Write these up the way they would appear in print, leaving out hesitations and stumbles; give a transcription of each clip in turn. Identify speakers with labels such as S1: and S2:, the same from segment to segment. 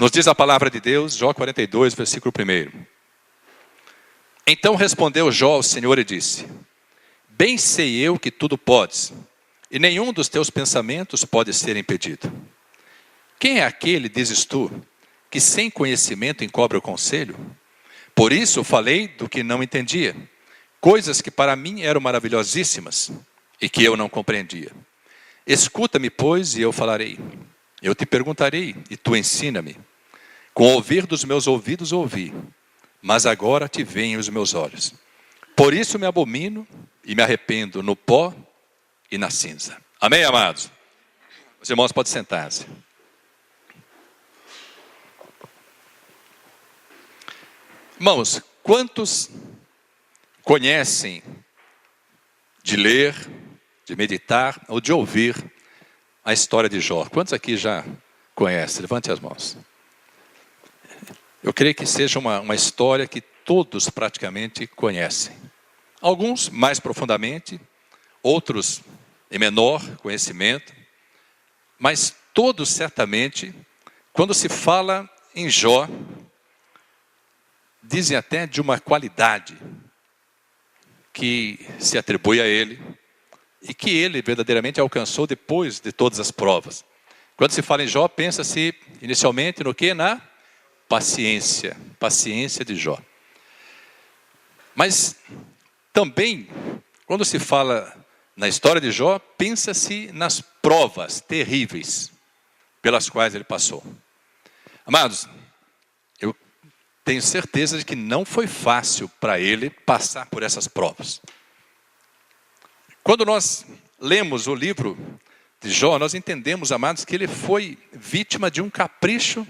S1: Nos diz a palavra de Deus, Jó 42, versículo 1. Então respondeu Jó ao Senhor e disse: bem sei eu que tudo podes, e nenhum dos teus pensamentos pode ser impedido. Quem é aquele, dizes tu, que sem conhecimento encobre o conselho? Por isso falei do que não entendia, coisas que para mim eram maravilhosíssimas, e que eu não compreendia. Escuta-me, pois, e eu falarei. Eu te perguntarei, e tu ensina-me. Com o ouvir dos meus ouvidos ouvi, mas agora te veem os meus olhos. Por isso me abomino e me arrependo no pó e na cinza. Amém, amados? Os irmãos podem sentar-se. Irmãos, quantos conhecem de ler, de meditar ou de ouvir a história de Jó? Quantos aqui já conhecem? Levante as mãos. Eu creio que seja uma história que todos praticamente conhecem. Alguns mais profundamente, outros em menor conhecimento, mas todos certamente, quando se fala em Jó, dizem até de uma qualidade que se atribui a ele e que ele verdadeiramente alcançou depois de todas as provas. Quando se fala em Jó, pensa-se inicialmente no quê? Na paciência de Jó. Mas também, quando se fala na história de Jó, pensa-se nas provas terríveis pelas quais ele passou. Amados, eu tenho certeza de que não foi fácil para ele passar por essas provas. Quando nós lemos o livro de Jó, nós entendemos, amados, que ele foi vítima de um capricho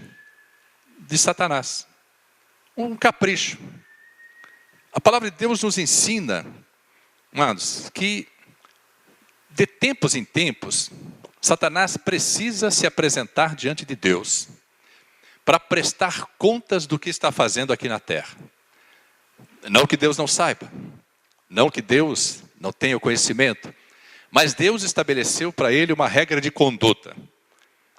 S1: de Satanás. Um capricho. A palavra de Deus nos ensina, amados, que de tempos em tempos, Satanás precisa se apresentar diante de Deus para prestar contas do que está fazendo aqui na terra. Não que Deus não saiba, não que Deus não tenha o conhecimento, mas Deus estabeleceu para ele uma regra de conduta.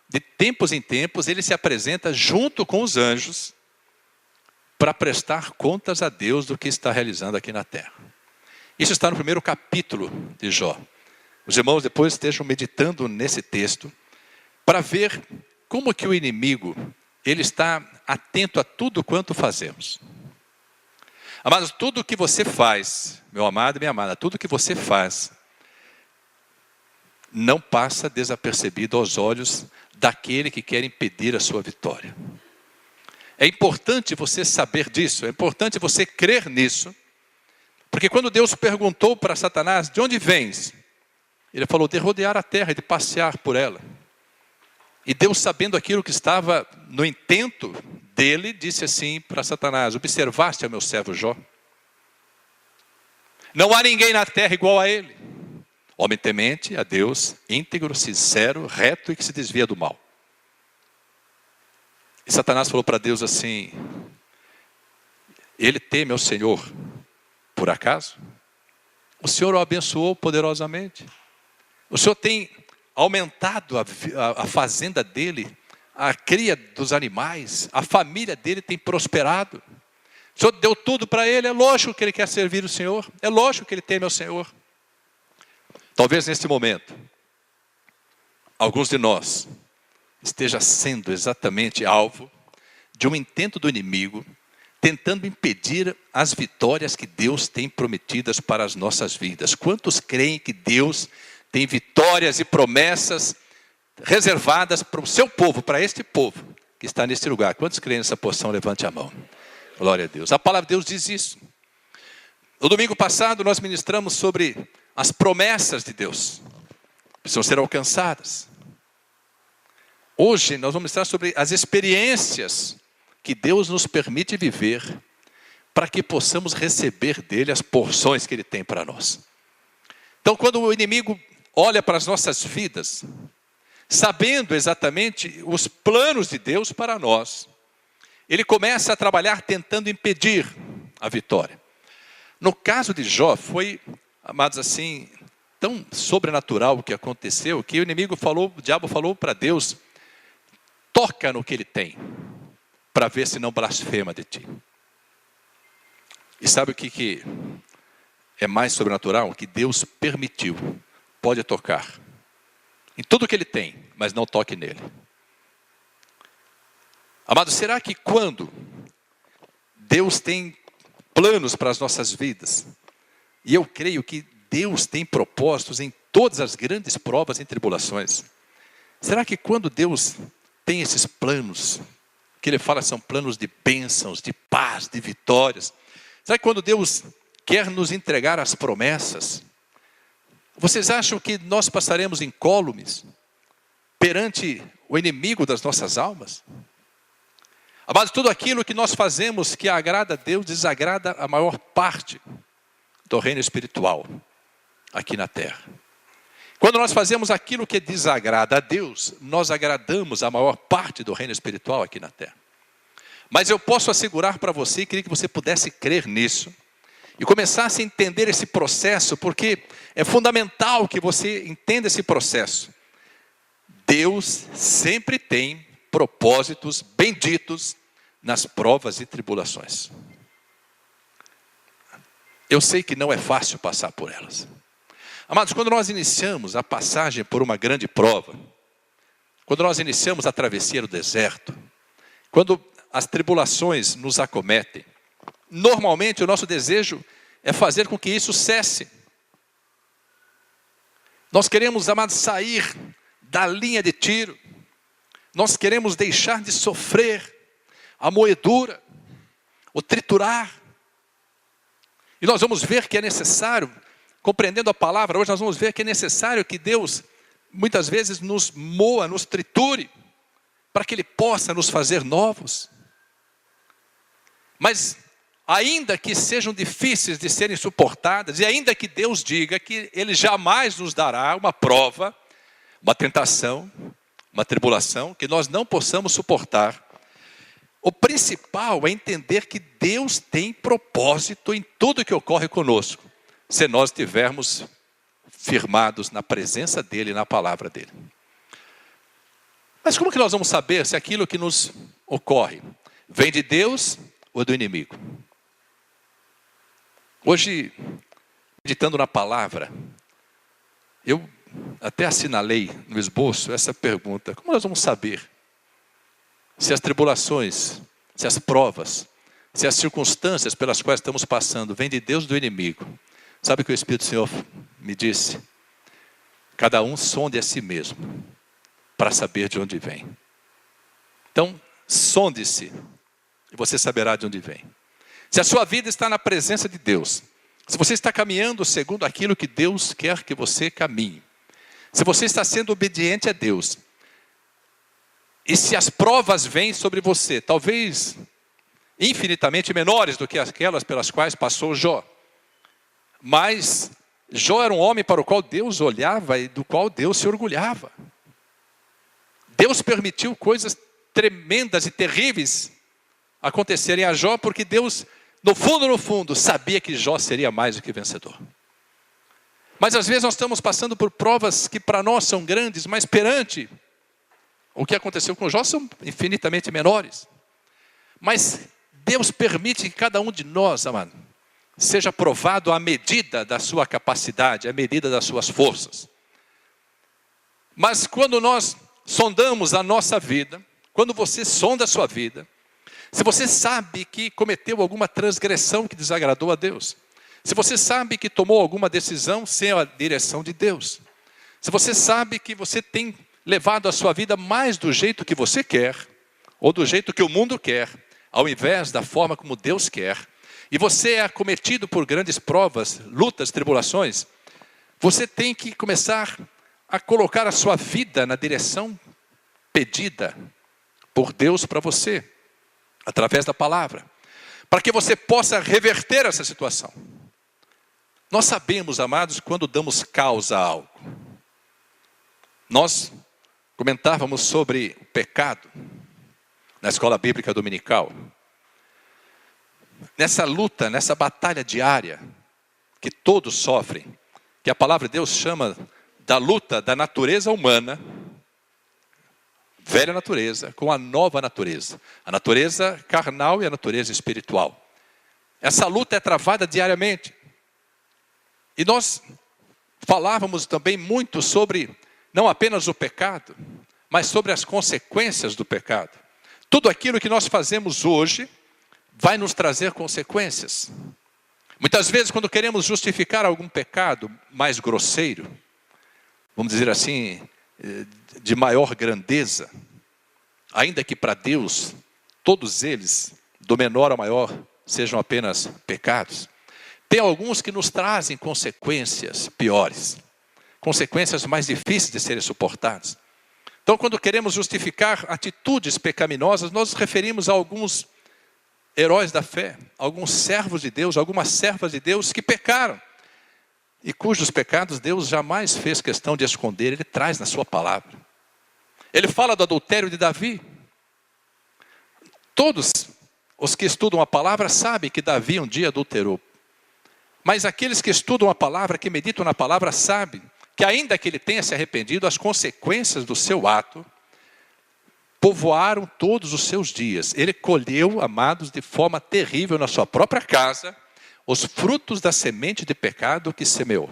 S1: De tempos em tempos, ele se apresenta junto com os anjos para prestar contas a Deus do que está realizando aqui na terra. Isso está no primeiro capítulo de Jó. Os irmãos depois estejam meditando nesse texto para ver como que o inimigo ele está atento a tudo quanto fazemos. Amados, tudo que você faz, meu amado e minha amada, tudo que você faz não passa desapercebido aos olhos daquele que quer impedir a sua vitória. É importante você saber disso, é importante você crer nisso, porque quando Deus perguntou para Satanás, de onde vens? Ele falou, de rodear a terra e de passear por ela. E Deus, sabendo aquilo que estava no intento dele, disse assim para Satanás, observaste ao meu servo Jó? Não há ninguém na terra igual a ele. Homem temente a Deus, íntegro, sincero, reto e que se desvia do mal. E Satanás falou para Deus assim, ele teme ao Senhor, por acaso? O Senhor o abençoou poderosamente. O Senhor tem aumentado a fazenda dele, a cria dos animais, a família dele tem prosperado. O Senhor deu tudo para ele, é lógico que ele quer servir o Senhor, é lógico que ele teme ao Senhor. Talvez neste momento, alguns de nós esteja sendo exatamente alvo de um intento do inimigo, tentando impedir as vitórias que Deus tem prometidas para as nossas vidas. Quantos creem que Deus tem vitórias e promessas reservadas para o seu povo, para este povo que está neste lugar? Quantos creem nessa porção? Levante a mão. Glória a Deus. A palavra de Deus diz isso. No domingo passado nós ministramos sobre as promessas de Deus, precisam ser alcançadas. Hoje nós vamos ministrar sobre as experiências que Deus nos permite viver, para que possamos receber dele as porções que ele tem para nós. Então quando o inimigo olha para as nossas vidas, sabendo exatamente os planos de Deus para nós, ele começa a trabalhar tentando impedir a vitória. No caso de Jó, foi, amados, assim, tão sobrenatural o que aconteceu, que o diabo falou para Deus, toca no que ele tem. para ver se não blasfema de ti. E sabe o que é mais sobrenatural? Que Deus permitiu, pode tocar em tudo que ele tem, mas não toque nele. Amado, será que quando Deus tem planos para as nossas vidas, e eu creio que Deus tem propósitos em todas as grandes provas e tribulações, será que quando Deus tem esses planos, que ele fala são planos de bênçãos, de paz, de vitórias, será que quando Deus quer nos entregar as promessas, vocês acham que nós passaremos incólumes perante o inimigo das nossas almas? Mas tudo aquilo que nós fazemos que agrada a Deus, desagrada a maior parte do reino espiritual aqui na terra. Quando nós fazemos aquilo que desagrada a Deus, nós agradamos a maior parte do reino espiritual aqui na terra. Mas eu posso assegurar para você, queria que você pudesse crer nisso, e começasse a entender esse processo, porque é fundamental que você entenda esse processo. Deus sempre tem propósitos benditos nas provas e tribulações. Eu sei que não é fácil passar por elas. Amados, quando nós iniciamos a passagem por uma grande prova, quando nós iniciamos a travessia do deserto, quando as tribulações nos acometem, normalmente o nosso desejo é fazer com que isso cesse. Nós queremos, amados, sair da linha de tiro. Nós queremos deixar de sofrer a moedura, o triturar. E nós vamos ver que é necessário, compreendendo a palavra, hoje nós vamos ver que é necessário que Deus, muitas vezes, nos moa, nos triture, para que Ele possa nos fazer novos. Mas, ainda que sejam difíceis de serem suportadas, e ainda que Deus diga que Ele jamais nos dará uma prova, uma tentação, uma tribulação, que nós não possamos suportar, o principal é entender que Deus tem propósito em tudo que ocorre conosco, se nós estivermos firmados na presença dEle e na palavra dEle. Mas como que nós vamos saber se aquilo que nos ocorre vem de Deus ou do inimigo? Hoje, meditando na palavra, eu até assinalei no esboço essa pergunta: como nós vamos saber se as tribulações, se as provas, se as circunstâncias pelas quais estamos passando vêm de Deus ou do inimigo? Sabe o que o Espírito do Senhor me disse? Cada um sonde a si mesmo, para saber de onde vem. Então, sonde-se, e você saberá de onde vem. Se a sua vida está na presença de Deus, se você está caminhando segundo aquilo que Deus quer que você caminhe, se você está sendo obediente a Deus, e se as provas vêm sobre você, talvez infinitamente menores do que aquelas pelas quais passou Jó, mas Jó era um homem para o qual Deus olhava e do qual Deus se orgulhava. Deus permitiu coisas tremendas e terríveis acontecerem a Jó, porque Deus, no fundo, sabia que Jó seria mais do que vencedor. Mas às vezes nós estamos passando por provas que para nós são grandes, mas perante o que aconteceu com Jó são infinitamente menores. Mas Deus permite que cada um de nós, amado, seja provado à medida da sua capacidade, à medida das suas forças. Mas quando nós sondamos a nossa vida, quando você sonda a sua vida, se você sabe que cometeu alguma transgressão que desagradou a Deus, se você sabe que tomou alguma decisão sem a direção de Deus, se você sabe que você tem levado a sua vida mais do jeito que você quer, ou do jeito que o mundo quer, ao invés da forma como Deus quer, e você é acometido por grandes provas, lutas, tribulações, você tem que começar a colocar a sua vida na direção pedida por Deus para você, através da palavra, para que você possa reverter essa situação. Nós sabemos, amados, quando damos causa a algo. Nós comentávamos sobre o pecado na escola bíblica dominical. Nessa luta, nessa batalha diária que todos sofrem, que a palavra de Deus chama da luta da natureza humana, velha natureza com a nova natureza. A natureza carnal e a natureza espiritual. Essa luta é travada diariamente. E nós falávamos também muito sobre, não apenas o pecado, mas sobre as consequências do pecado. Tudo aquilo que nós fazemos hoje vai nos trazer consequências. Muitas vezes, quando queremos justificar algum pecado mais grosseiro, vamos dizer assim, de maior grandeza, ainda que para Deus, todos eles, do menor ao maior, sejam apenas pecados, tem alguns que nos trazem consequências piores, consequências mais difíceis de serem suportadas. Então, quando queremos justificar atitudes pecaminosas, nós nos referimos a alguns heróis da fé, alguns servos de Deus, algumas servas de Deus que pecaram, e cujos pecados Deus jamais fez questão de esconder, Ele traz na sua palavra. Ele fala do adultério de Davi. Todos os que estudam a palavra sabem que Davi um dia adulterou. Mas aqueles que estudam a palavra, que meditam na palavra, sabem que ainda que ele tenha se arrependido, as consequências do seu ato povoaram todos os seus dias. Ele colheu, amados, de forma terrível na sua própria casa, os frutos da semente de pecado que semeou.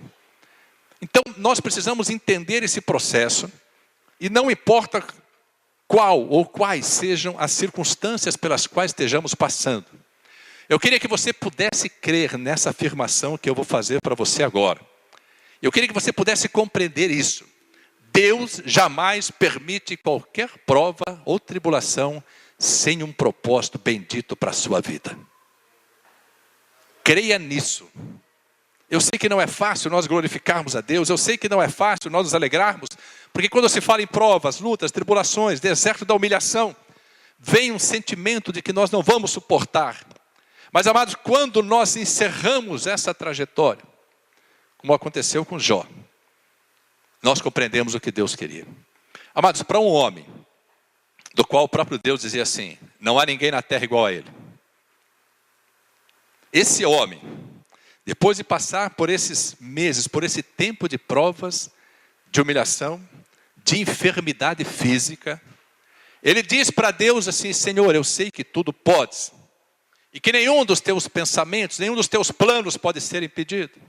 S1: Então, nós precisamos entender esse processo, e não importa qual ou quais sejam as circunstâncias pelas quais estejamos passando. Eu queria que você pudesse crer nessa afirmação que eu vou fazer para você agora. Eu queria que você pudesse compreender isso. Deus jamais permite qualquer prova ou tribulação sem um propósito bendito para a sua vida. Creia nisso. Eu sei que não é fácil nós glorificarmos a Deus, eu sei que não é fácil nós nos alegrarmos, porque quando se fala em provas, lutas, tribulações, deserto da humilhação, vem um sentimento de que nós não vamos suportar. Mas, amados, quando nós encerramos essa trajetória, como aconteceu com Jó, nós compreendemos o que Deus queria. Amados, para um homem, do qual o próprio Deus dizia assim, não há ninguém na terra igual a ele. Esse homem, depois de passar por esses meses, por esse tempo de provas, de humilhação, de enfermidade física, ele diz para Deus assim, Senhor, eu sei que tudo podes, e que nenhum dos teus pensamentos, nenhum dos teus planos pode ser impedido.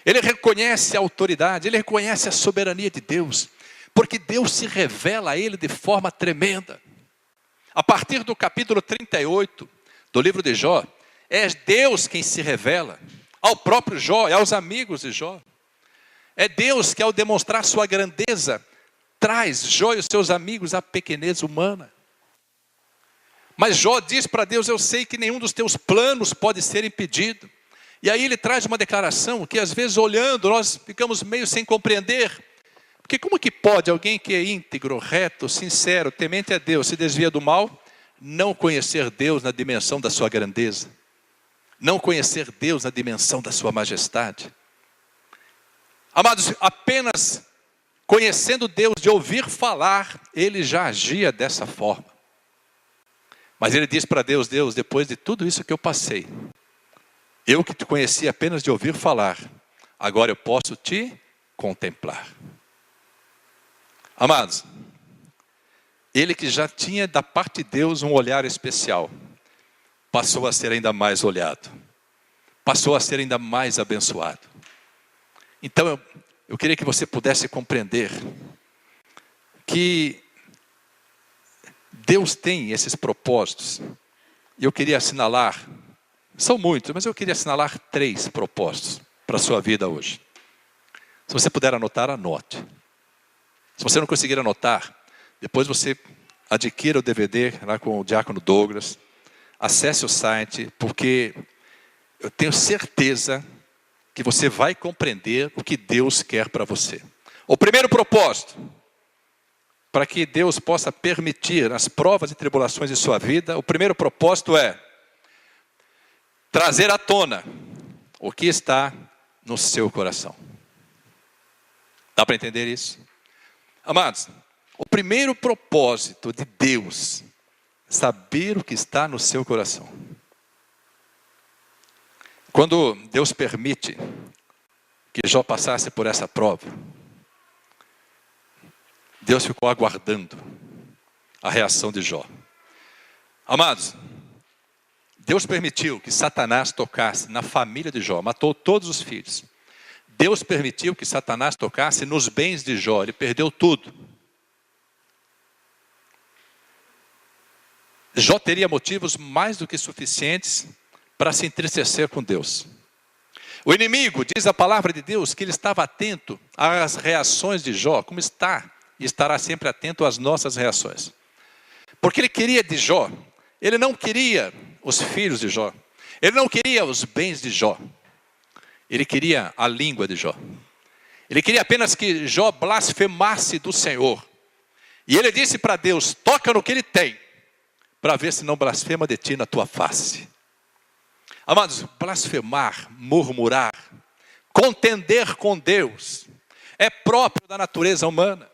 S1: Ele reconhece a autoridade, ele reconhece a soberania de Deus, porque Deus se revela a ele de forma tremenda. A partir do capítulo 38 do livro de Jó, é Deus quem se revela ao próprio Jó e aos amigos de Jó. É Deus que, ao demonstrar sua grandeza, traz Jó e os seus amigos à pequenez humana. Mas Jó diz para Deus, eu sei que nenhum dos teus planos pode ser impedido. E aí ele traz uma declaração que às vezes olhando nós ficamos meio sem compreender. Porque como que pode alguém que é íntegro, reto, sincero, temente a Deus, se desvia do mal, não conhecer Deus na dimensão da sua grandeza? Não conhecer Deus na dimensão da sua majestade? Amados, apenas conhecendo Deus, de ouvir falar, ele já agia dessa forma. Mas ele diz para Deus, Deus, depois de tudo isso que eu passei, eu que te conheci apenas de ouvir falar, agora eu posso te contemplar. Amados, ele que já tinha da parte de Deus um olhar especial, passou a ser ainda mais olhado, passou a ser ainda mais abençoado. Então eu queria que você pudesse compreender que Deus tem esses propósitos, e eu queria assinalar, são muitos, mas eu queria assinalar 3 propósitos para a sua vida hoje. Se você puder anotar, anote. Se você não conseguir anotar, depois você adquira o DVD lá com o diácono Douglas, acesse o site, porque eu tenho certeza que você vai compreender o que Deus quer para você. O primeiro propósito, para que Deus possa permitir as provas e tribulações de sua vida, o primeiro propósito é trazer à tona o que está no seu coração. Dá para entender isso? Amados, o primeiro propósito de Deus é saber o que está no seu coração. Quando Deus permite que Jó passasse por essa prova, Deus ficou aguardando a reação de Jó. Amados, Deus permitiu que Satanás tocasse na família de Jó, matou todos os filhos. Deus permitiu que Satanás tocasse nos bens de Jó, ele perdeu tudo. Jó teria motivos mais do que suficientes para se entristecer com Deus. O inimigo, diz a palavra de Deus, que ele estava atento às reações de Jó, como está e estará sempre atento às nossas reações. Porque ele queria de Jó, ele não queria os filhos de Jó, ele não queria os bens de Jó, ele queria a língua de Jó. Ele queria apenas que Jó blasfemasse do Senhor. E ele disse para Deus, toca no que ele tem, para ver se não blasfema de ti na tua face. Amados, blasfemar, murmurar, contender com Deus, é próprio da natureza humana.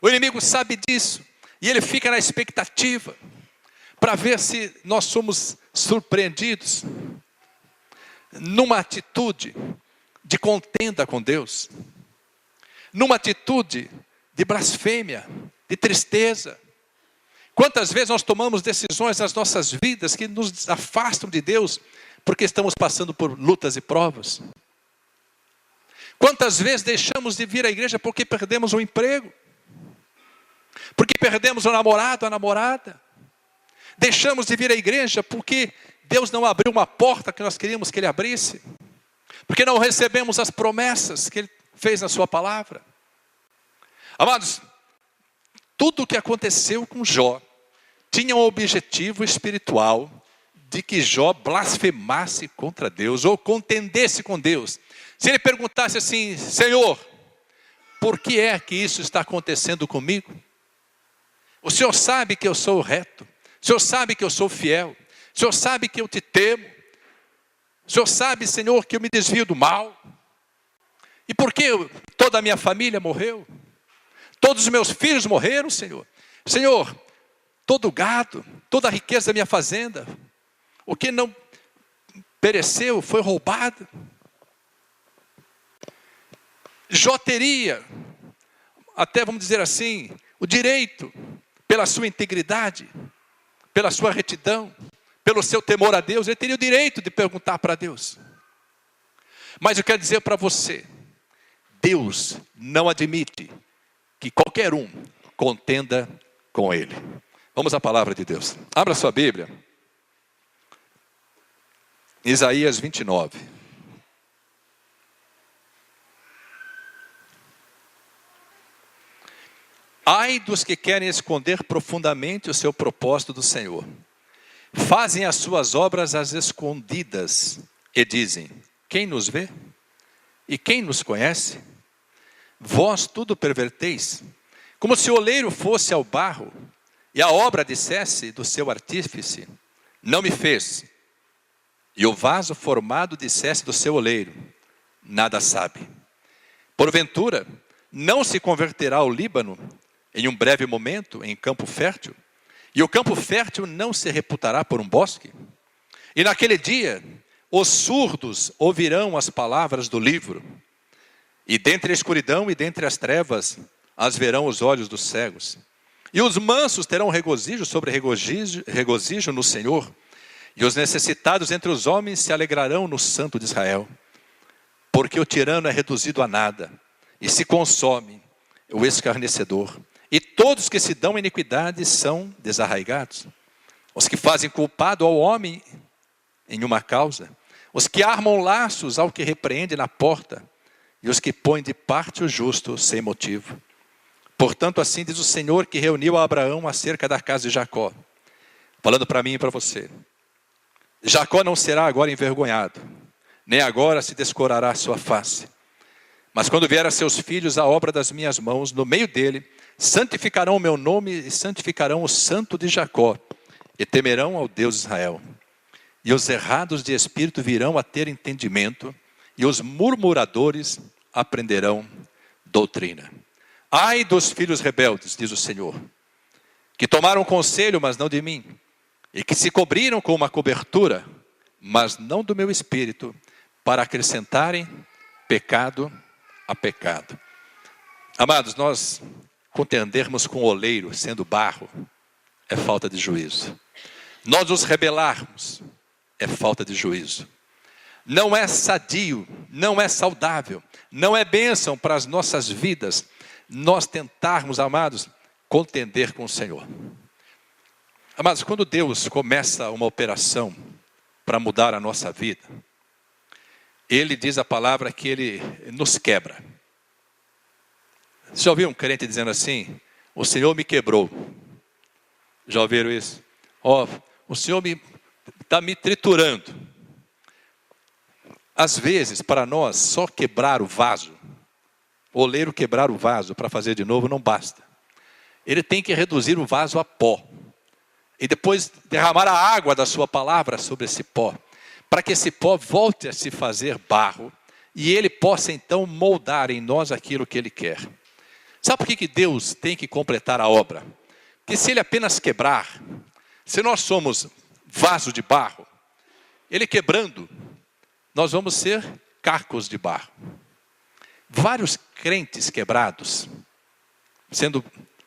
S1: O inimigo sabe disso, e ele fica na expectativa, para ver se nós somos surpreendidos, numa atitude de contenda com Deus, numa atitude de blasfêmia, de tristeza. Quantas vezes nós tomamos decisões nas nossas vidas que nos afastam de Deus, porque estamos passando por lutas e provas? Quantas vezes deixamos de vir à igreja porque perdemos o emprego? Porque perdemos o namorado, a namorada? Deixamos de vir à igreja porque Deus não abriu uma porta que nós queríamos que Ele abrisse? Porque não recebemos as promessas que Ele fez na sua palavra? Amados, tudo o que aconteceu com Jó tinha um objetivo espiritual de que Jó blasfemasse contra Deus ou contendesse com Deus. Se ele perguntasse assim, Senhor, por que é que isso está acontecendo comigo? O Senhor sabe que eu sou reto, o Senhor sabe que eu sou fiel, o Senhor sabe que eu te temo, o Senhor sabe, Senhor, que eu me desvio do mal. E por que toda a minha família morreu? Todos os meus filhos morreram, Senhor. Senhor, todo o gado, toda a riqueza da minha fazenda, o que não pereceu foi roubado. Jó teria, até vamos dizer assim, o direito, pela sua integridade, pela sua retidão, pelo seu temor a Deus, ele teria o direito de perguntar para Deus. Mas eu quero dizer para você, Deus não admite que qualquer um contenda com Ele. Vamos à palavra de Deus. Abra sua Bíblia. Isaías 29. Ai dos que querem esconder profundamente o seu propósito do Senhor. Fazem as suas obras às escondidas e dizem, quem nos vê? E quem nos conhece? Vós tudo perverteis, como se o oleiro fosse ao barro, e a obra dissesse do seu artífice, não me fez. E o vaso formado dissesse do seu oleiro, nada sabe. Porventura, não se converterá o Líbano, em um breve momento, em campo fértil? E o campo fértil não se reputará por um bosque? E naquele dia, os surdos ouvirão as palavras do livro, e dentre a escuridão e dentre as trevas, as verão os olhos dos cegos. E os mansos terão regozijo sobre regozijo no Senhor, e os necessitados entre os homens se alegrarão no Santo de Israel. Porque o tirano é reduzido a nada, e se consome o escarnecedor, e todos que se dão iniquidade são desarraigados. Os que fazem culpado ao homem em uma causa, os que armam laços ao que repreende na porta, e os que põem de parte o justo sem motivo. Portanto, assim diz o Senhor que reuniu a Abraão acerca da casa de Jacó, falando para mim e para você. Jacó não será agora envergonhado, nem agora se descorará a sua face. Mas quando vier a seus filhos a obra das minhas mãos, no meio dele, santificarão o meu nome e santificarão o santo de Jacó, e temerão ao Deus de Israel. E os errados de espírito virão a ter entendimento, e os murmuradores aprenderão doutrina. Ai dos filhos rebeldes, diz o Senhor, que tomaram conselho, mas não de mim, e que se cobriram com uma cobertura, mas não do meu espírito, para acrescentarem pecado a pecado. Amados, nós contendermos com o oleiro, sendo barro, é falta de juízo. Nós nos rebelarmos, é falta de juízo. Não é sadio, não é saudável, não é bênção para as nossas vidas, nós tentarmos, amados, contender com o Senhor. Amados, quando Deus começa uma operação para mudar a nossa vida, Ele diz a palavra que Ele nos quebra. Você já ouviu um crente dizendo assim: o Senhor me quebrou? Já ouviram isso? O Senhor está me triturando. Às vezes, para nós, só quebrar o vaso, o oleiro quebrar o vaso para fazer de novo não basta. Ele tem que reduzir o vaso a pó. E depois derramar a água da sua palavra sobre esse pó, para que esse pó volte a se fazer barro, e Ele possa então moldar em nós aquilo que Ele quer. Sabe por que Deus tem que completar a obra? Porque se Ele apenas quebrar, se nós somos vaso de barro, Ele quebrando, nós vamos ser cacos de barro. Vários crentes quebrados, sendo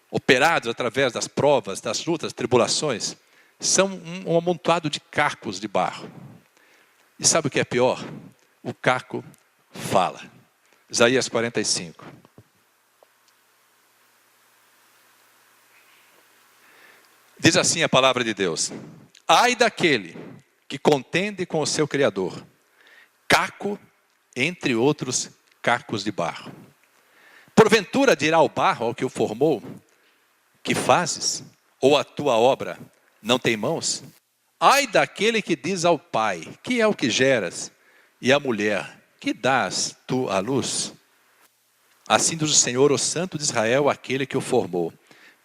S1: operados através das provas, das lutas, tribulações, são um amontoado de cacos de barro. E sabe o que é pior? O caco fala. Isaías 45. Diz assim a palavra de Deus: ai daquele que contende com o seu Criador, caco entre outros cacos de barro. Porventura dirá o barro ao que o formou: que fazes? Ou a tua obra não tem mãos? Ai daquele que diz ao pai: que é o que geras? E à mulher: que dás tu à luz? Assim diz o Senhor, o Santo de Israel, aquele que o formou: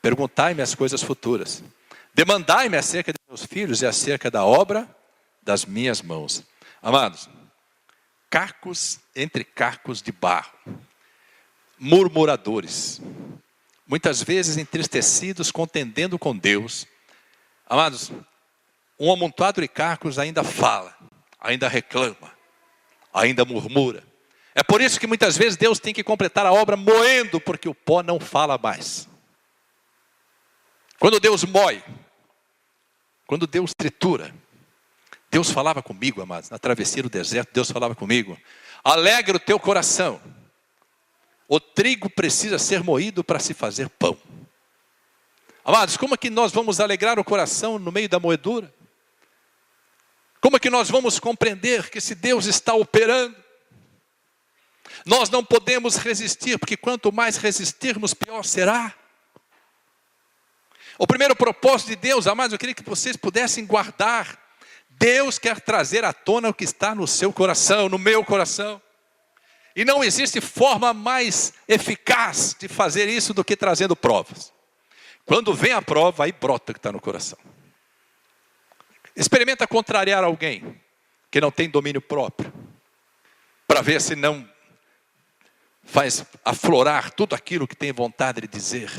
S1: perguntai-me as coisas futuras. Demandai-me acerca de meus filhos e acerca da obra das minhas mãos. Amados, cacos entre cacos de barro, murmuradores, muitas vezes entristecidos, contendendo com Deus. Amados, um amontoado de cacos ainda fala, ainda reclama, ainda murmura. É por isso que muitas vezes Deus tem que completar a obra moendo, porque o pó não fala mais. Quando Deus moe, quando Deus tritura, Deus falava comigo, amados, na travessia do deserto, Deus falava comigo: alegra o teu coração, o trigo precisa ser moído para se fazer pão. Amados, como é que nós vamos alegrar o coração no meio da moedura? Como é que nós vamos compreender que se Deus está operando, nós não podemos resistir, porque quanto mais resistirmos, pior será. O primeiro propósito de Deus, amados, eu queria que vocês pudessem guardar. Deus quer trazer à tona o que está no seu coração, no meu coração. E não existe forma mais eficaz de fazer isso do que trazendo provas. Quando vem a prova, aí brota o que está no coração. Experimenta contrariar alguém que não tem domínio próprio, para ver se não faz aflorar tudo aquilo que tem vontade de dizer.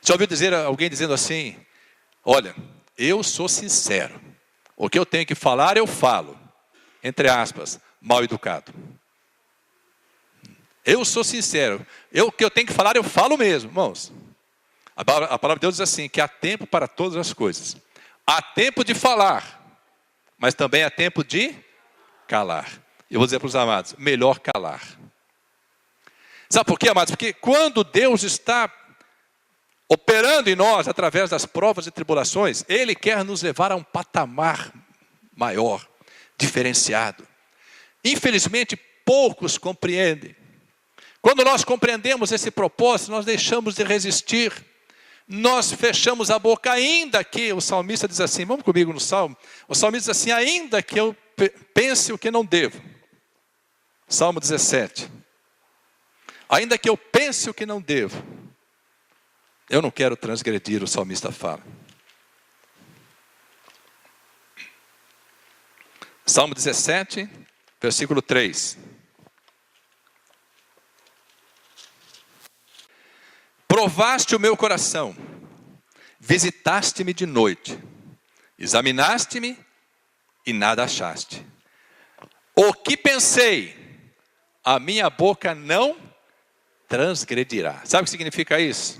S1: Já ouviu dizer alguém dizendo assim: olha, eu sou sincero, o que eu tenho que falar eu falo, entre aspas, mal educado. Eu sou sincero, o que eu tenho que falar eu falo mesmo, irmãos. A palavra de Deus diz assim, que há tempo para todas as coisas. Há tempo de falar, mas também há tempo de calar. Eu vou dizer para os amados, melhor calar. Sabe por quê, amados? Porque quando Deus está operando em nós, através das provas e tribulações, Ele quer nos levar a um patamar maior, diferenciado. Infelizmente, poucos compreendem. Quando nós compreendemos esse propósito, nós deixamos de resistir. Nós fechamos a boca, ainda que o salmista diz assim, vamos comigo no salmo. O salmista diz assim, ainda que eu pense o que não devo. Salmo 17. Ainda que eu pense o que não devo, eu não quero transgredir, o salmista fala. Salmo 17, versículo 3. Provaste o meu coração, visitaste-me de noite, examinaste-me e nada achaste. O que pensei, a minha boca não transgredirá. Sabe o que significa isso?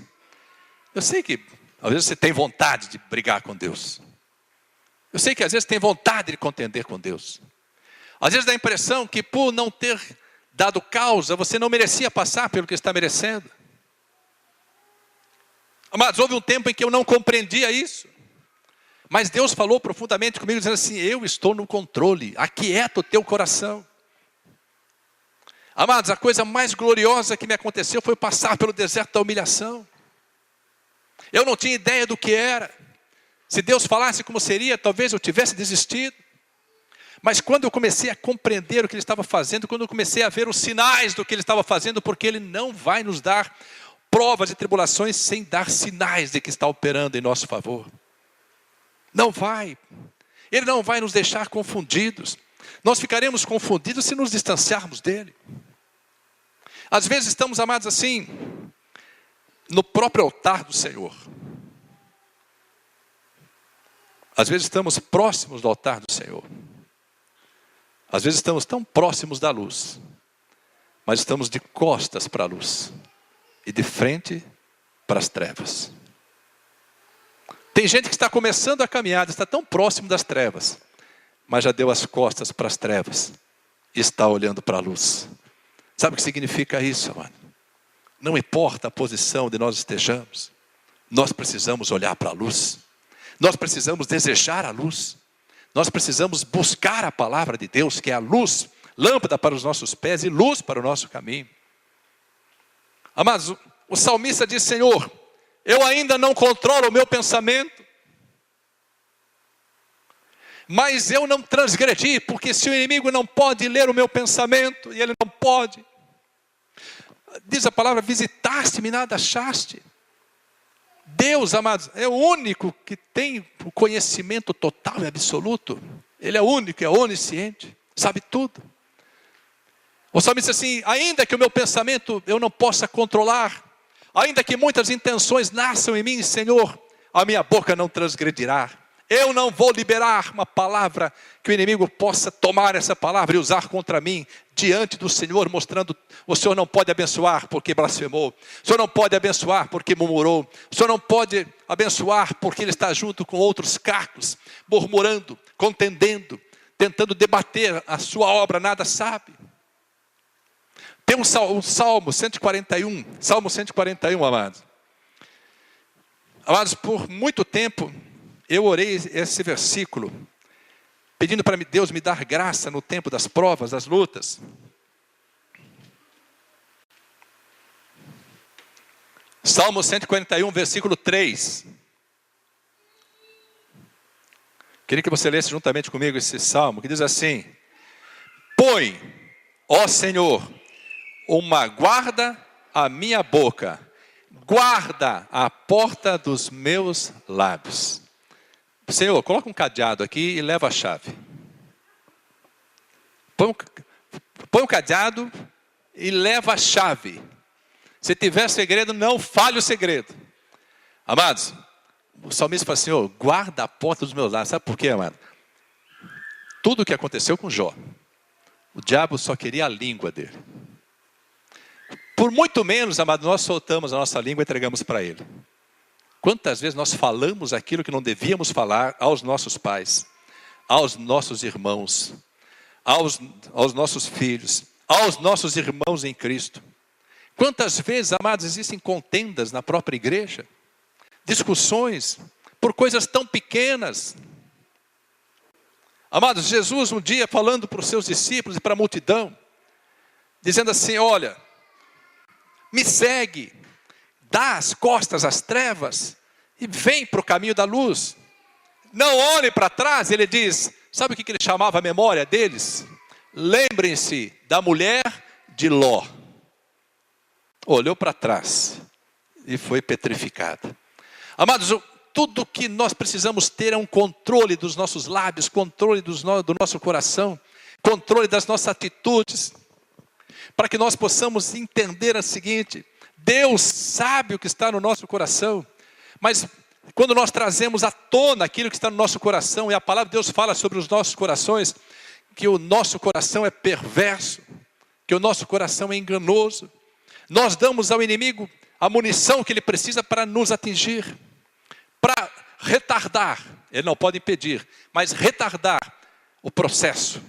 S1: Eu sei que às vezes você tem vontade de brigar com Deus. Eu sei que às vezes tem vontade de contender com Deus. Às vezes dá a impressão que por não ter dado causa, você não merecia passar pelo que está merecendo. Mas houve um tempo em que eu não compreendia isso. Mas Deus falou profundamente comigo, dizendo assim: eu estou no controle, aquieta o teu coração. Amados, a coisa mais gloriosa que me aconteceu foi passar pelo deserto da humilhação. Eu não tinha ideia do que era. Se Deus falasse como seria, talvez eu tivesse desistido. Mas quando eu comecei a compreender o que Ele estava fazendo, quando eu comecei a ver os sinais do que Ele estava fazendo, porque Ele não vai nos dar provas e tribulações sem dar sinais de que está operando em nosso favor. Não vai. Ele não vai nos deixar confundidos. Nós ficaremos confundidos se nos distanciarmos dEle. Às vezes estamos, amados, assim, no próprio altar do Senhor. Às vezes estamos próximos do altar do Senhor. Às vezes estamos tão próximos da luz, mas estamos de costas para a luz e de frente para as trevas. Tem gente que está começando a caminhada, está tão próximo das trevas, mas já deu as costas para as trevas e está olhando para a luz. Sabe o que significa isso, amado? Não importa a posição de nós estejamos, nós precisamos olhar para a luz. Nós precisamos desejar a luz. Nós precisamos buscar a palavra de Deus, que é a luz, lâmpada para os nossos pés e luz para o nosso caminho. Amados, o salmista diz: Senhor, eu ainda não controlo o meu pensamento, mas eu não transgredi, porque se o inimigo não pode ler o meu pensamento, e ele não pode, diz a palavra: visitaste-me e nada achaste. Deus, amados, é o único que tem o conhecimento total e absoluto. Ele é o único, é onisciente, sabe tudo. O salmista diz assim: ainda que o meu pensamento eu não possa controlar, ainda que muitas intenções nasçam em mim, Senhor, a minha boca não transgredirá. Eu não vou liberar uma palavra que o inimigo possa tomar essa palavra e usar contra mim diante do Senhor, mostrando: o Senhor não pode abençoar porque blasfemou, o Senhor não pode abençoar porque murmurou, o Senhor não pode abençoar porque ele está junto com outros cacos, murmurando, contendendo, tentando debater a sua obra, nada sabe. Tem um Salmo 141, Salmo 141, amados. Amados, por muito tempo eu orei esse versículo, pedindo para Deus me dar graça no tempo das provas, das lutas. Salmo 141, versículo 3. Queria que você lesse juntamente comigo esse salmo, que diz assim: põe, ó Senhor, uma guarda à minha boca, guarda a porta dos meus lábios. Senhor, coloca um cadeado aqui e leva a chave. Põe o cadeado e leva a chave. Se tiver segredo, não fale o segredo. Amados, o salmista fala: Senhor, guarda a porta dos meus lábios. Sabe por quê, amado? Tudo o que aconteceu com Jó, o diabo só queria a língua dele. Por muito menos, amado, nós soltamos a nossa língua e entregamos para ele. Quantas vezes nós falamos aquilo que não devíamos falar aos nossos pais, aos nossos irmãos, aos nossos filhos, aos nossos irmãos em Cristo. Quantas vezes, amados, existem contendas na própria igreja, discussões por coisas tão pequenas. Amados, Jesus um dia falando para os seus discípulos e para a multidão, dizendo assim: olha, me segue, dá as costas às trevas e vem para o caminho da luz. Não olhe para trás. Ele diz, sabe o que ele chamava a memória deles? Lembrem-se da mulher de Ló. Olhou para trás e foi petrificada. Amados, tudo que nós precisamos ter é um controle dos nossos lábios, controle do nosso coração, controle das nossas atitudes, para que nós possamos entender o seguinte: Deus sabe o que está no nosso coração, mas quando nós trazemos à tona aquilo que está no nosso coração, e a palavra de Deus fala sobre os nossos corações, que o nosso coração é perverso, que o nosso coração é enganoso, Nós damos ao inimigo a munição que ele precisa para nos atingir, para retardar, ele não pode impedir, mas retardar o processo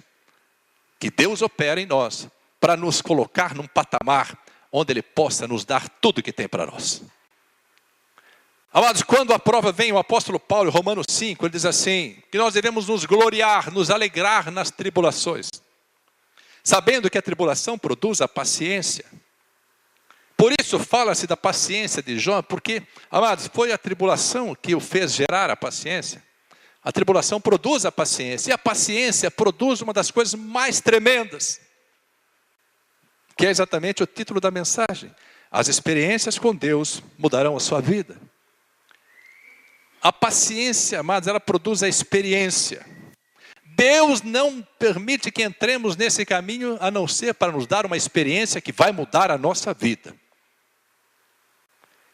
S1: que Deus opera em nós, para nos colocar num patamar onde ele possa nos dar tudo o que tem para nós. Amados, quando a prova vem, o apóstolo Paulo, em Romanos 5, ele diz assim, que nós devemos nos gloriar, nos alegrar nas tribulações, sabendo que a tribulação produz a paciência. Por isso fala-se da paciência de Jó, porque, amados, foi a tribulação que o fez gerar a paciência. A tribulação produz a paciência, e a paciência produz uma das coisas mais tremendas, que é exatamente o título da mensagem. As experiências com Deus mudarão a sua vida. A paciência, amados, ela produz a experiência. Deus não permite que entremos nesse caminho, a não ser para nos dar uma experiência que vai mudar a nossa vida.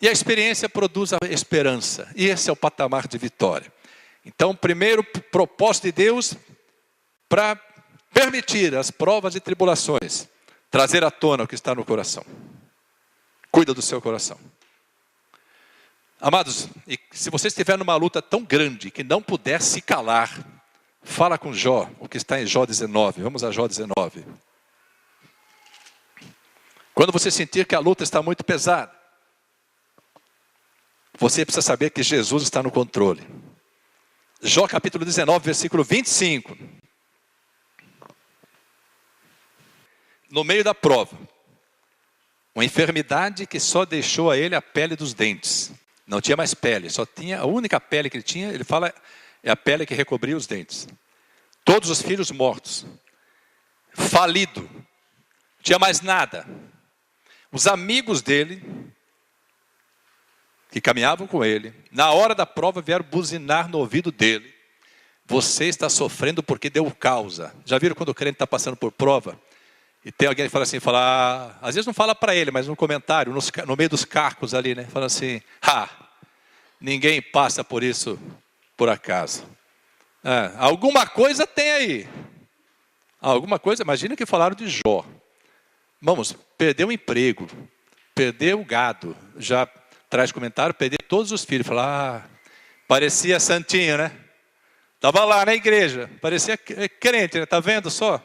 S1: E a experiência produz a esperança, e esse é o patamar de vitória. Então, o primeiro propósito de Deus, para permitir as provas e tribulações, trazer à tona o que está no coração. Cuida do seu coração. Amados, e se você estiver numa luta tão grande que não puder se calar, fala com Jó, o que está em Jó 19. Vamos a Jó 19. Quando você sentir que a luta está muito pesada, você precisa saber que Jesus está no controle. Jó capítulo 19, versículo 25. No meio da prova, uma enfermidade que só deixou a ele a pele dos dentes. Não tinha mais pele, só tinha, a única pele que ele tinha, ele fala, é a pele que recobria os dentes. Todos os filhos mortos. Falido. Não tinha mais nada. Os amigos dele, que caminhavam com ele, na hora da prova vieram buzinar no ouvido dele. Você está sofrendo porque deu causa. Já viram quando o crente está passando por prova? E tem alguém que fala assim, às vezes não fala para ele, mas no comentário, no meio dos carcos ali, né? Fala assim, ninguém passa por isso por acaso. Alguma coisa tem aí. Alguma coisa, imagina que falaram de Jó. Vamos, perdeu o emprego, perdeu o gado, já traz comentário, perdeu todos os filhos. Fala, parecia santinho, né? Estava lá na igreja, parecia crente, né? Tá vendo só?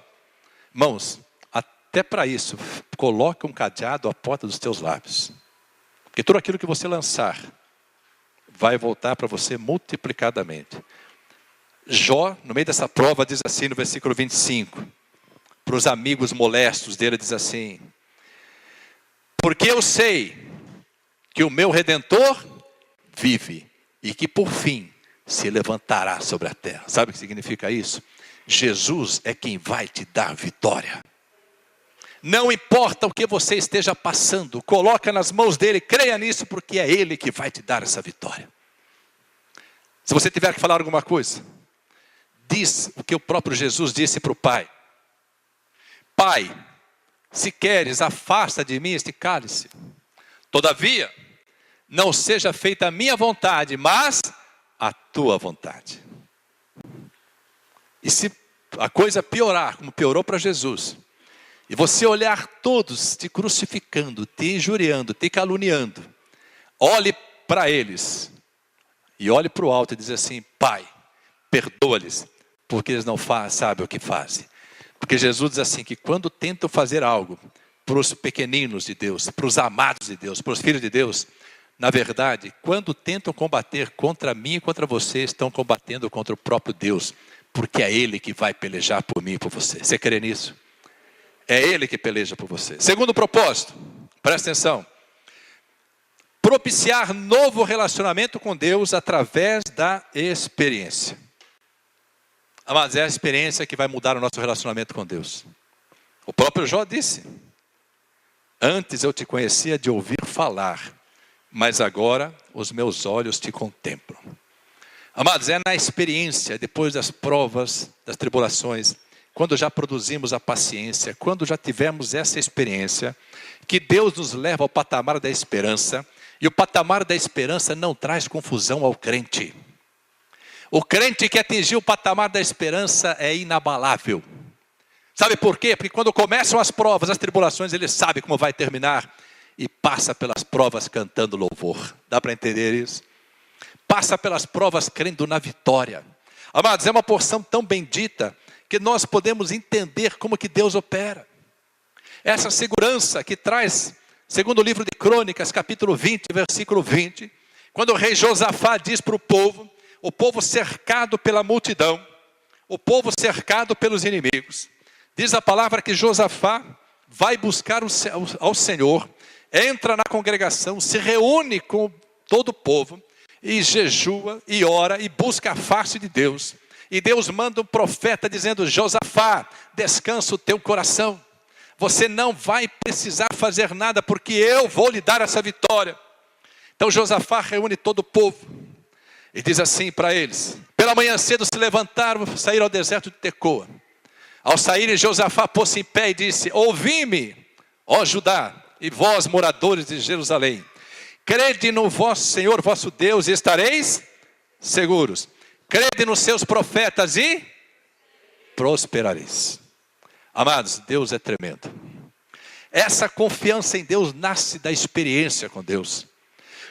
S1: Irmãos, até para isso, coloca um cadeado à porta dos teus lábios. Porque tudo aquilo que você lançar, vai voltar para você multiplicadamente. Jó, no meio dessa prova, diz assim no versículo 25. Para os amigos molestos dele, diz assim. Porque eu sei que o meu Redentor vive e que por fim se levantará sobre a terra. Sabe o que significa isso? Jesus é quem vai te dar vitória. Não importa o que você esteja passando, coloca nas mãos dele, creia nisso, porque é ele que vai te dar essa vitória. Se você tiver que falar alguma coisa, diz o que o próprio Jesus disse para o Pai. Pai, se queres, afasta de mim este cálice. Todavia, não seja feita a minha vontade, mas a tua vontade. E se a coisa piorar, como piorou para Jesus, e você olhar todos te crucificando, te injuriando, te caluniando, olhe para eles e olhe para o alto e diz assim, Pai, perdoa-lhes, porque eles não sabem o que fazem. Porque Jesus diz assim, que quando tentam fazer algo para os pequeninos de Deus, para os amados de Deus, para os filhos de Deus, na verdade, quando tentam combater contra mim e contra você, estão combatendo contra o próprio Deus, porque é Ele que vai pelejar por mim e por você. Você crê nisso? É Ele que peleja por você. Segundo propósito, presta atenção. Propiciar novo relacionamento com Deus através da experiência. Mas é a experiência que vai mudar o nosso relacionamento com Deus. O próprio Jó disse, antes eu te conhecia de ouvir falar, mas agora os meus olhos te contemplam. Amados, é na experiência, depois das provas, das tribulações, quando já produzimos a paciência, quando já tivemos essa experiência, que Deus nos leva ao patamar da esperança, e o patamar da esperança não traz confusão ao crente. O crente que atingiu o patamar da esperança é inabalável. Sabe por quê? Porque quando começam as provas, as tribulações, ele sabe como vai terminar. e passa pelas provas cantando louvor. Dá para entender isso? Passa pelas provas crendo na vitória. Amados, é uma porção tão bendita que nós podemos entender como que Deus opera. Essa segurança que traz, segundo o livro de Crônicas, capítulo 20, versículo 20, quando o rei Josafá diz para o povo cercado pela multidão, o povo cercado pelos inimigos, diz a palavra que Josafá vai buscar ao Senhor, entra na congregação, se reúne com todo o povo, e jejua, e ora, e busca a face de Deus. E Deus manda um profeta dizendo: Josafá, descansa o teu coração. Você não vai precisar fazer nada, porque eu vou lhe dar essa vitória. Então Josafá reúne todo o povo, e diz assim para eles: pela manhã cedo se levantaram, saíram ao deserto de Tecoa. Ao saírem, Josafá pôs-se em pé e disse: ouvi-me, ó Judá, e vós moradores de Jerusalém. Crede no vosso Senhor, vosso Deus, e estareis seguros. Crede nos seus profetas e prosperareis. Amados, Deus é tremendo. Essa confiança em Deus nasce da experiência com Deus.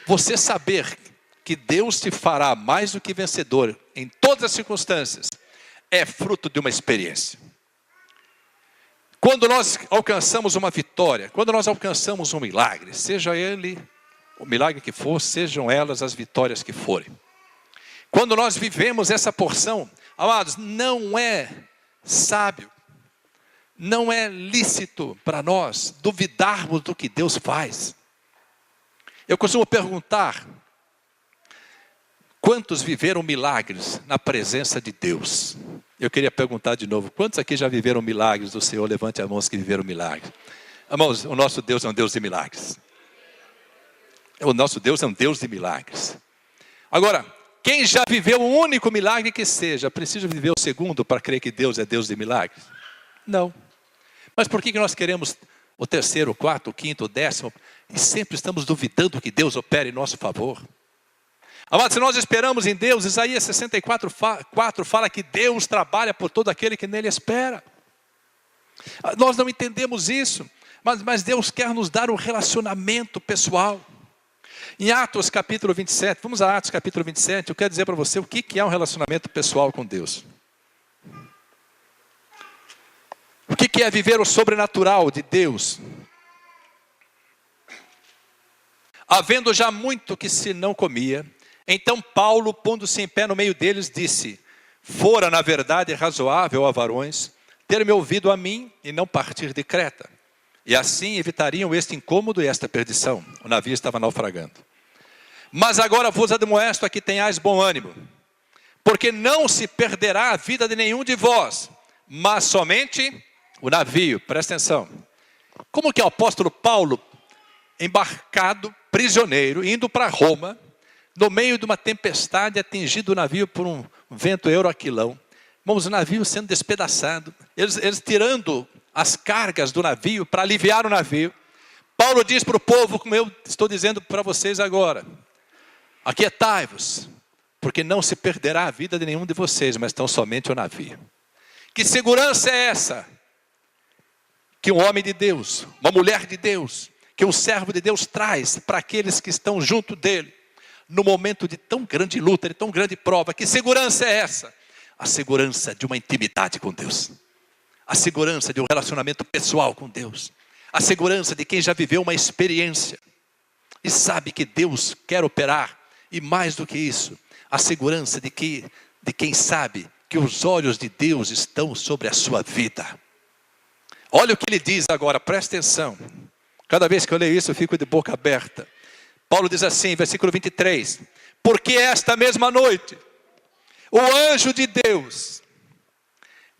S1: Você saber que Deus te fará mais do que vencedor em todas as circunstâncias é fruto de uma experiência. Quando nós alcançamos uma vitória, quando nós alcançamos um milagre, seja ele o milagre que for, sejam elas as vitórias que forem. Quando nós vivemos essa porção, amados, não é sábio, não é lícito para nós duvidarmos do que Deus faz. Eu costumo perguntar: quantos viveram milagres na presença de Deus? Eu queria perguntar de novo: quantos aqui já viveram milagres do Senhor? Levante as mãos que viveram milagres. Irmãos, o nosso Deus é um Deus de milagres. O nosso Deus é um Deus de milagres. Agora, quem já viveu um único milagre que seja, precisa viver o segundo para crer que Deus é Deus de milagres? Não. Mas por que nós queremos o terceiro, o quarto, o quinto, o décimo, e sempre estamos duvidando que Deus opere em nosso favor? Amados, se nós esperamos em Deus, Isaías 64:4 fala que Deus trabalha por todo aquele que nele espera. Nós não entendemos isso, mas Deus quer nos dar um relacionamento pessoal. Em Atos capítulo 27, vamos a Atos capítulo 27, eu quero dizer para você o que é um relacionamento pessoal com Deus. O que é viver o sobrenatural de Deus? Havendo já muito que se não comia, então Paulo, pondo-se em pé no meio deles, disse: fora na verdade razoável a varões ter me ouvido a mim e não partir de Creta. E assim evitariam este incômodo e esta perdição. O navio estava naufragando. Mas agora vos admoesto a que tenhais bom ânimo, porque não se perderá a vida de nenhum de vós, mas somente o navio. Presta atenção. Como que é o apóstolo Paulo, embarcado, prisioneiro, indo para Roma, no meio de uma tempestade, atingido o navio por um vento euroaquilão. Vamos, o navio sendo despedaçado, eles tirando as cargas do navio para aliviar o navio. Paulo diz para o povo, como eu estou dizendo para vocês agora: aquietai-vos, porque não se perderá a vida de nenhum de vocês, mas tão somente o navio. Que segurança é essa? Que um homem de Deus, uma mulher de Deus, que um servo de Deus traz para aqueles que estão junto dele, no momento de tão grande luta, de tão grande prova. Que segurança é essa? A segurança de uma intimidade com Deus. A segurança de um relacionamento pessoal com Deus. A segurança de quem já viveu uma experiência e sabe que Deus quer operar. E mais do que isso, a segurança de quem sabe que os olhos de Deus estão sobre a sua vida. Olha o que ele diz agora, presta atenção. Cada vez que eu leio isso eu fico de boca aberta. Paulo diz assim, versículo 23. Porque esta mesma noite, o anjo de Deus,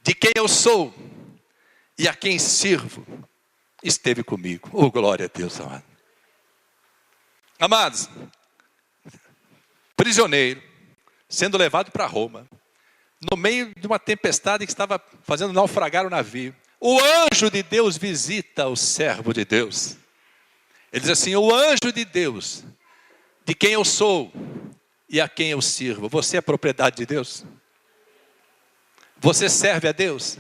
S1: de quem eu sou e a quem sirvo, esteve comigo. Oh, glória a Deus, amado. Amados, prisioneiro, sendo levado para Roma, no meio de uma tempestade que estava fazendo naufragar o navio, o anjo de Deus visita o servo de Deus. Ele diz assim, o anjo de Deus, de quem eu sou e a quem eu sirvo. Você é propriedade de Deus? Você serve a Deus?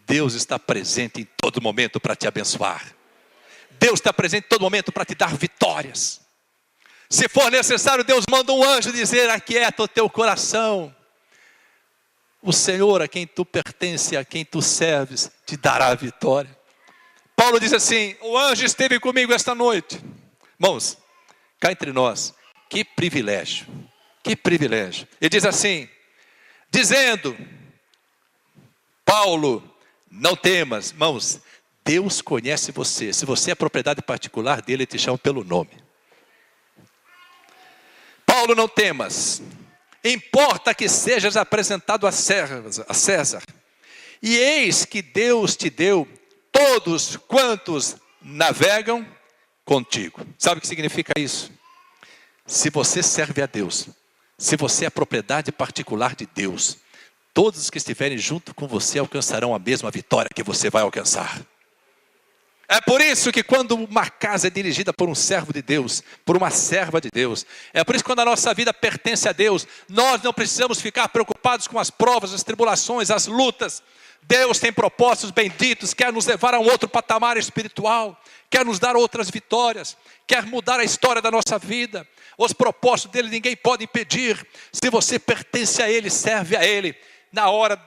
S1: Deus está presente em todo momento para te abençoar. Deus está presente em todo momento para te dar vitórias. Se for necessário, Deus manda um anjo dizer: aquieta o teu coração. O Senhor a quem tu pertence, a quem tu serves, te dará a vitória. Paulo diz assim: o anjo esteve comigo esta noite. Irmãos, cá entre nós, que privilégio, que privilégio. Ele diz assim, dizendo: Paulo, não temas. Irmãos, Deus conhece você. Se você é propriedade particular dele, ele te chama pelo nome. Paulo, não temas. Importa que sejas apresentado a César. E eis que Deus te deu todos quantos navegam contigo. Sabe o que significa isso? Se você serve a Deus, se você é propriedade particular de Deus, todos os que estiverem junto com você alcançarão a mesma vitória que você vai alcançar. É por isso que quando uma casa é dirigida por um servo de Deus, por uma serva de Deus, é por isso que quando a nossa vida pertence a Deus, nós não precisamos ficar preocupados com as provas, as tribulações, as lutas. Deus tem propósitos benditos, quer nos levar a um outro patamar espiritual, quer nos dar outras vitórias, quer mudar a história da nossa vida. Os propósitos dele ninguém pode impedir. Se você pertence a ele, serve a ele, na hora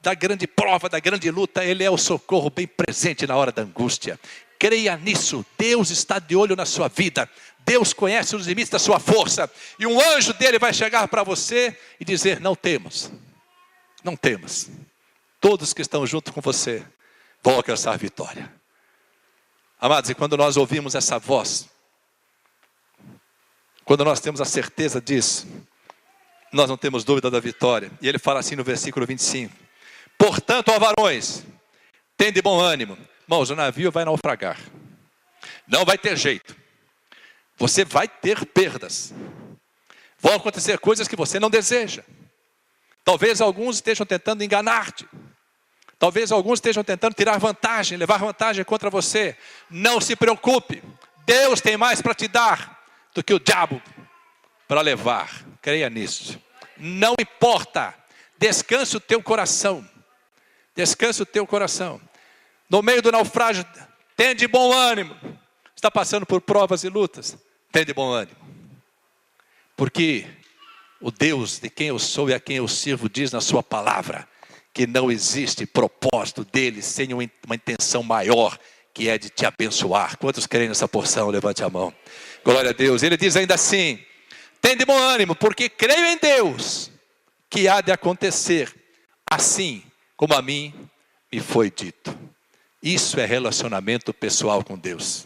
S1: da grande prova, da grande luta, ele é o socorro bem presente na hora da angústia. Creia nisso. Deus está de olho na sua vida. Deus conhece os limites da sua força. E um anjo dele vai chegar para você e dizer: não temas. Não temas. Todos que estão junto com você vão alcançar a vitória. Amados, e quando nós ouvimos essa voz, quando nós temos a certeza disso, nós não temos dúvida da vitória. E ele fala assim no versículo 25. Portanto, ó varões, tende bom ânimo. Irmãos, o navio vai naufragar. Não vai ter jeito. Você vai ter perdas. Vão acontecer coisas que você não deseja. Talvez alguns estejam tentando enganar-te. Talvez alguns estejam tentando tirar vantagem, levar vantagem contra você. Não se preocupe. Deus tem mais para te dar do que o diabo para levar. Creia nisso. Não importa. Descanse o teu coração. Descanse o teu coração. No meio do naufrágio, tende bom ânimo. Está passando por provas e lutas, tende bom ânimo. Porque o Deus de quem eu sou e a quem eu sirvo diz na sua palavra que não existe propósito dele sem uma intenção maior, que é de te abençoar. Quantos querem nessa porção? Levante a mão. Glória a Deus. Ele diz ainda assim: tende bom ânimo, porque creio em Deus que há de acontecer assim como a mim me foi dito. Isso é relacionamento pessoal com Deus.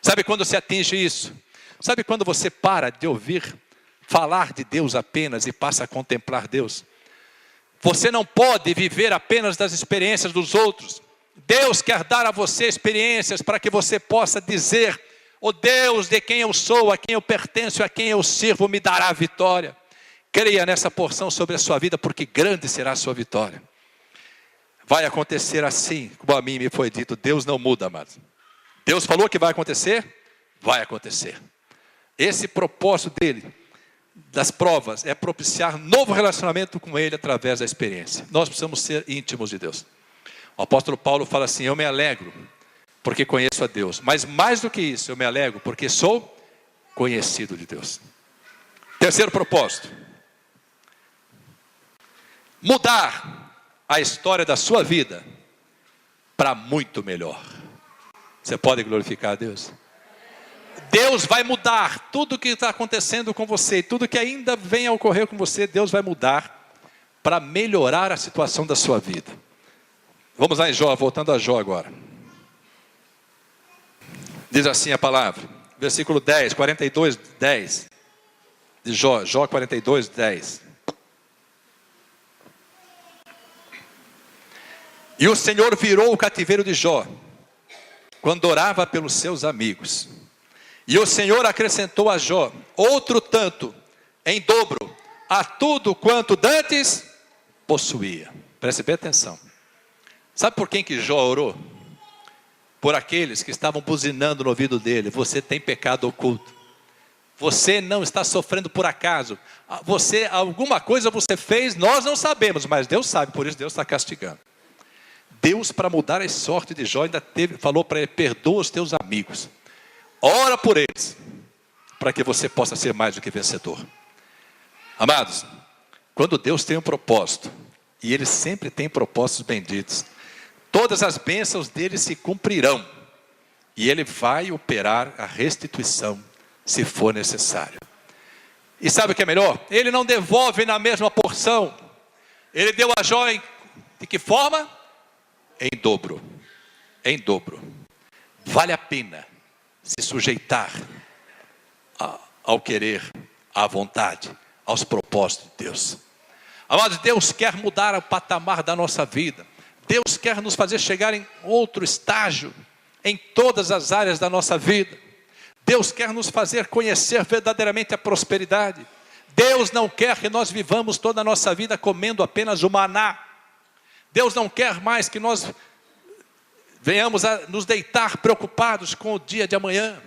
S1: Sabe quando se atinge isso? Sabe quando você para de ouvir falar de Deus apenas e passa a contemplar Deus? Você não pode viver apenas das experiências dos outros. Deus quer dar a você experiências para que você possa dizer: o Deus de quem eu sou, a quem eu pertenço, a quem eu sirvo, me dará a vitória. Creia nessa porção sobre a sua vida, porque grande será a sua vitória. Vai acontecer assim, como a mim me foi dito. Deus não muda, amados. Deus falou que vai acontecer, vai acontecer. Esse propósito dele, das provas, é propiciar novo relacionamento com ele através da experiência. Nós precisamos ser íntimos de Deus. O apóstolo Paulo fala assim: eu me alegro porque conheço a Deus. Mas mais do que isso, eu me alegro porque sou conhecido de Deus. Terceiro propósito: mudar a história da sua vida para muito melhor. Você pode glorificar a Deus? Deus vai mudar tudo que está acontecendo com você, tudo que ainda vem a ocorrer com você, Deus vai mudar para melhorar a situação da sua vida. Vamos lá em Jó, voltando a Jó agora. Diz assim a palavra, versículo 10, 42, 10. De Jó, Jó 42, 10. E o Senhor virou o cativeiro de Jó, quando orava pelos seus amigos. E o Senhor acrescentou a Jó outro tanto, em dobro, a tudo quanto dantes possuía. Preste bem atenção. Sabe por quem que Jó orou? Por aqueles que estavam buzinando no ouvido dele: você tem pecado oculto. Você não está sofrendo por acaso. Alguma coisa você fez, nós não sabemos, mas Deus sabe, por isso Deus está castigando. Deus, para mudar a sorte de Jó, ainda falou para ele: perdoa os teus amigos, ora por eles, para que você possa ser mais do que vencedor. Amados, quando Deus tem um propósito, e Ele sempre tem propósitos benditos, todas as bênçãos dele se cumprirão, e Ele vai operar a restituição, se for necessário. E sabe o que é melhor? Ele não devolve na mesma porção. Ele deu a Jó de que forma? Em dobro. Em dobro. Vale a pena se sujeitar ao querer, à vontade, aos propósitos de Deus. Amados, Deus quer mudar o patamar da nossa vida. Deus quer nos fazer chegar em outro estágio, em todas as áreas da nossa vida. Deus quer nos fazer conhecer verdadeiramente a prosperidade. Deus não quer que nós vivamos toda a nossa vida comendo apenas o maná. Deus não quer mais que nós venhamos a nos deitar preocupados com o dia de amanhã.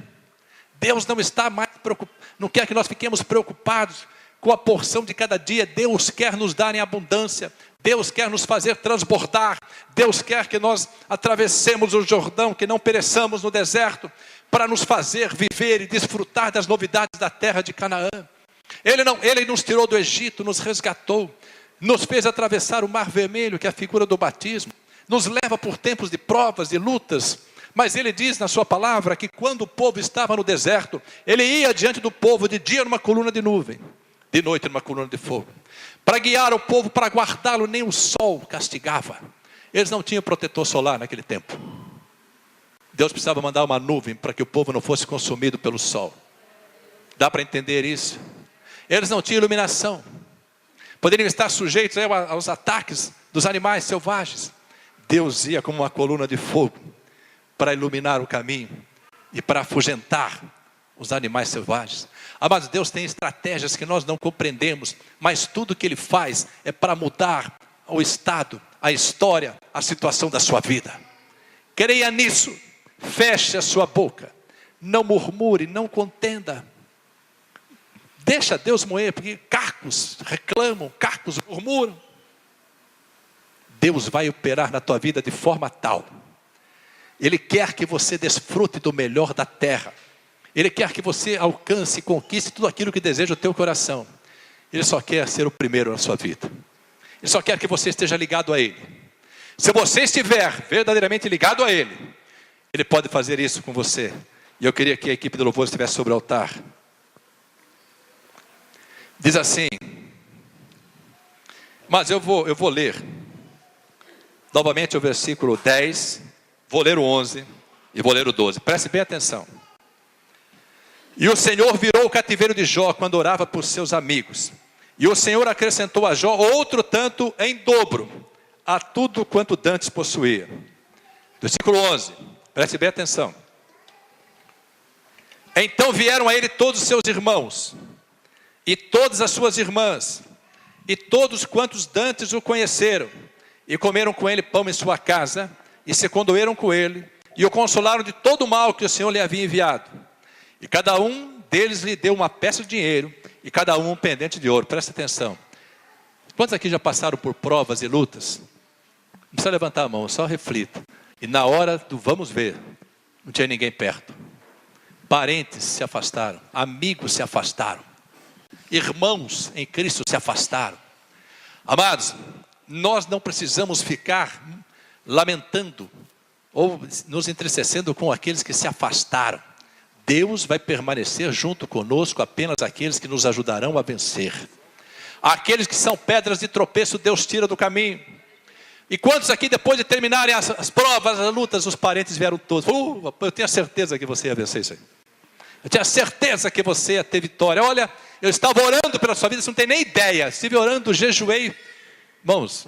S1: Deus não está mais não quer que nós fiquemos preocupados com a porção de cada dia. Deus quer nos dar em abundância. Deus quer nos fazer transbordar. Deus quer que nós atravessemos o Jordão, que não pereçamos no deserto, para nos fazer viver e desfrutar das novidades da terra de Canaã. Ele nos tirou do Egito, nos resgatou, nos fez atravessar o Mar Vermelho, que é a figura do batismo, nos leva por tempos de provas e lutas. Mas Ele diz na sua palavra que quando o povo estava no deserto, Ele ia diante do povo de dia numa coluna de nuvem, de noite numa coluna de fogo, para guiar o povo, para guardá-lo. Nem o sol castigava. Eles não tinham protetor solar naquele tempo. Deus precisava mandar uma nuvem para que o povo não fosse consumido pelo sol. Dá para entender isso? Eles não tinham iluminação. Poderiam estar sujeitos aos ataques dos animais selvagens. Deus ia como uma coluna de fogo para iluminar o caminho e para afugentar os animais selvagens. Amados, Deus tem estratégias que nós não compreendemos, mas tudo que Ele faz é para mudar o estado, a história, a situação da sua vida. Creia nisso. Feche a sua boca. Não murmure, não contenda. Deixa Deus moer, porque cacos reclamam, cacos murmuram. Deus vai operar na tua vida de forma tal. Ele quer que você desfrute do melhor da terra. Ele quer que você alcance e conquiste tudo aquilo que deseja o teu coração. Ele só quer ser o primeiro na sua vida. Ele só quer que você esteja ligado a Ele. Se você estiver verdadeiramente ligado a Ele, Ele pode fazer isso com você. E eu queria que a equipe do louvor estivesse sobre o altar. Diz assim, mas eu vou ler novamente o versículo 10, vou ler o 11 e vou ler o 12. Preste bem atenção. E o Senhor virou o cativeiro de Jó quando orava por seus amigos. E o Senhor acrescentou a Jó outro tanto em dobro a tudo quanto dantes possuía. Versículo 11, preste bem atenção. Então vieram a ele todos os seus irmãos, e todas as suas irmãs, e todos quantos dantes o conheceram, e comeram com ele pão em sua casa, e se condoeram com ele, e o consolaram de todo o mal que o Senhor lhe havia enviado. E cada um deles lhe deu uma peça de dinheiro, e cada um pendente de ouro. Presta atenção. Quantos aqui já passaram por provas e lutas? Não precisa levantar a mão, só reflita. E na hora do vamos ver, não tinha ninguém perto. Parentes se afastaram, amigos se afastaram, irmãos em Cristo se afastaram. Amados, nós não precisamos ficar lamentando ou nos entristecendo com aqueles que se afastaram. Deus vai permanecer junto conosco apenas aqueles que nos ajudarão a vencer. Aqueles que são pedras de tropeço, Deus tira do caminho. E quantos aqui, depois de terminarem as provas, as lutas, os parentes vieram todos? Eu tenho a certeza que você ia vencer isso aí. Eu tinha certeza que você ia ter vitória. Olha, eu estava orando pela sua vida, você não tem nem ideia. Estive orando, jejuei. Irmãos,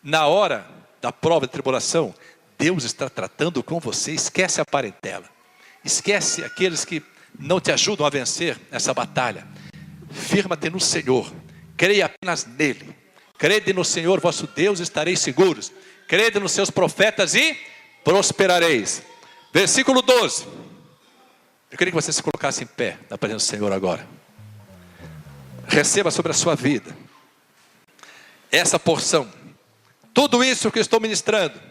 S1: na hora da prova de tribulação, Deus está tratando com você. Esquece a parentela. Esquece aqueles que não te ajudam a vencer essa batalha. Firma-te no Senhor. Creia apenas nele. Crede no Senhor vosso Deus, estareis seguros. Crede nos seus profetas e prosperareis. Versículo 12. Eu queria que você se colocasse em pé na presença do Senhor agora. Receba sobre a sua vida essa porção. Tudo isso que eu estou ministrando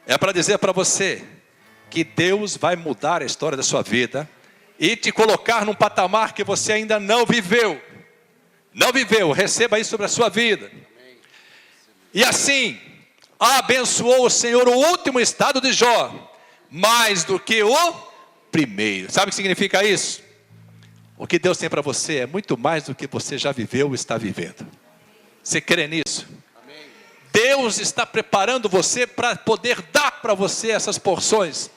S1: É para dizer para você que Deus vai mudar a história da sua vida e te colocar num patamar que você ainda não viveu. Não viveu, receba isso sobre a sua vida. E assim, abençoou o Senhor o último estado de Jó, mais do que o primeiro. Sabe o que significa isso? O que Deus tem para você é muito mais do que você já viveu ou está vivendo. Você crê nisso? Deus está preparando você para poder dar para você essas porções.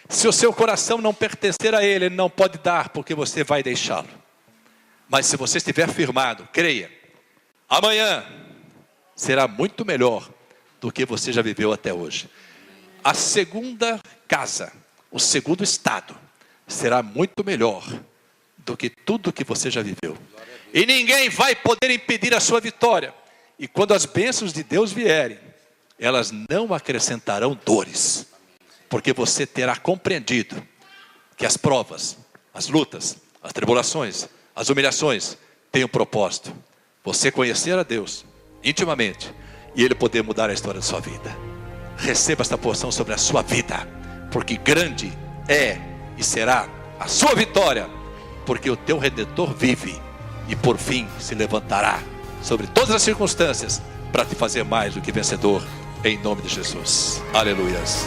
S1: Se o seu coração não pertencer a Ele, Ele não pode dar, porque você vai deixá-lo. Mas se você estiver firmado, creia, amanhã será muito melhor do que você já viveu até hoje. A segunda casa, o segundo estado, será muito melhor do que tudo que você já viveu. E ninguém vai poder impedir a sua vitória. E quando as bênçãos de Deus vierem, elas não acrescentarão dores, porque você terá compreendido que as provas, as lutas, as tribulações, as humilhações têm um propósito: você conhecer a Deus intimamente e Ele poder mudar a história da sua vida. Receba esta porção sobre a sua vida, porque grande é e será a sua vitória, porque o teu Redentor vive e por fim se levantará sobre todas as circunstâncias para te fazer mais do que vencedor, em nome de Jesus. Aleluias.